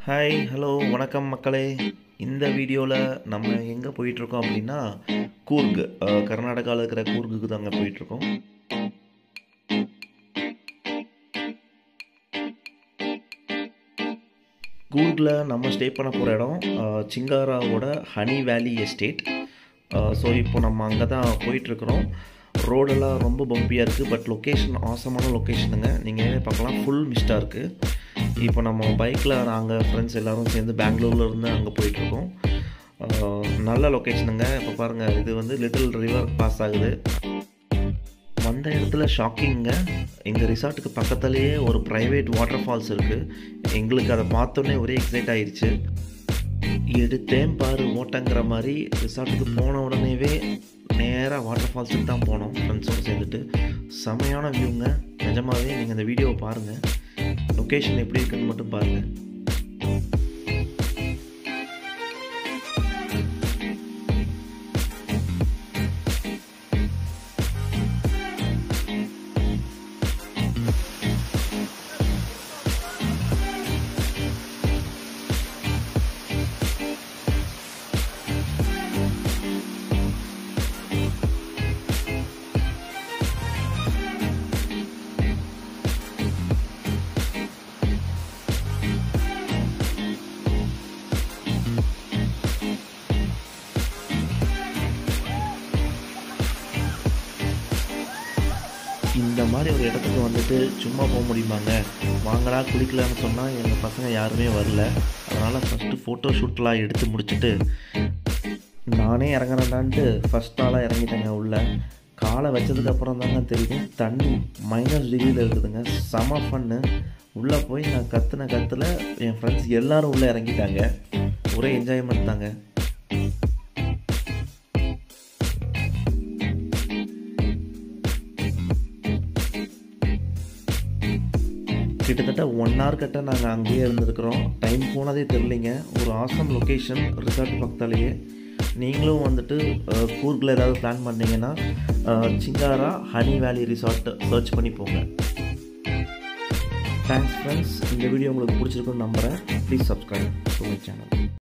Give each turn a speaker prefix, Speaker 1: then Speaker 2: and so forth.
Speaker 1: Hi hello வணக்கம் மக்களே. இந்த வீடியோவில் நம்ம எங்கே போயிட்டுருக்கோம் அப்படின்னா கூர்க், கர்நாடகாவில் இருக்கிற கூர்க்குக்கு தாங்க போயிட்டுருக்கோம். கூர்கில் நம்ம ஸ்டே பண்ண போகிற இடம் சிங்காராவோட ஹனி வேலி எஸ்டேட். ஸோ இப்போ நம்ம அங்கே தான் போயிட்டுருக்குறோம். ரோடெல்லாம் ரொம்ப பம்பியாக இருக்குது, பட் லொக்கேஷன் ஆசமான லொக்கேஷனுங்க. நீங்கள் பார்க்கலாம், ஃபுல் மிஸ்டாக இருக்குது. இப்போ நம்ம பைக்கில் நாங்கள் ஃப்ரெண்ட்ஸ் எல்லோரும் சேர்ந்து பெங்களூர்லேருந்து அங்கே போயிட்டுருக்கோம். நல்ல லொக்கேஷனுங்க. இப்போ பாருங்கள், இது வந்து லிட்டில் ரிவர் பாஸ் ஆகுது. வந்த இடத்துல ஷாக்கிங்க, எங்கள் ரிசார்ட்டுக்கு பக்கத்துலேயே ஒரு ப்ரைவேட் வாட்டர் ஃபால்ஸ் இருக்குது. எங்களுக்கு அதை பார்த்தோன்னே ஒரே எக்ஸைட் ஆகிடுச்சு. எடுத்தேன் பாரு ஓட்டங்கிற மாதிரி ரிசார்ட்டுக்கு போன உடனேவே நேராக வாட்டர் ஃபால்ஸுக்கு தான் போனோம் ஃப்ரெண்ட்ஸோடு சேர்ந்துட்டு. செமையான வியூங்க. நிஜமாகவே நீங்கள் இந்த வீடியோவை பாருங்கள், லொக்கேஷன் எப்படி இருக்குன்னு மட்டும் பாருங்கள். இந்த மாதிரி ஒரு இடத்துக்கு வந்துட்டு சும்மா போக முடியுமாங்க? வாங்கடா குளிக்கலான்னு சொன்னால் எங்கள் பசங்க யாருமே வரல. அதனால் ஃபஸ்ட்டு ஃபோட்டோ ஷூட்லாம் எடுத்து முடிச்சுட்டு நானே இறங்குறேன்டான்ட்டு ஃபஸ்ட் நாளாக இறங்கிட்டேங்க. உள்ளே காலை வச்சதுக்கப்புறம் தாங்க தெரியும், தண்ணி -டிகிரியில் இருக்குதுங்க. செம ஃபன்னு. உள்ளே போய் நான் கற்றுல என் ஃப்ரெண்ட்ஸ் எல்லோரும் உள்ளே இறங்கிட்டாங்க. ஒரே என்ஜாய்மெண்ட் தாங்க. கிட்டத்தட்ட 1 hour கிட்ட நாங்கள் அங்கேயே இருந்திருக்கிறோம். டைம் போனதே தெரியலிங்க. ஒரு ஆசம் லொக்கேஷன், ரிசார்ட் பக்கத்தாலேயே. நீங்களும் வந்துட்டு கூர்கில் ஏதாவது பிளான் பண்ணிங்கன்னா சிங்காரா ஹனி வேலி ரிசார்ட் சர்ச் பண்ணி போங்க. Thanks friends. இந்த வீடியோ உங்களுக்கு பிடிச்சிருக்குன்னு நம்புகிறேன். Please subscribe to my channel.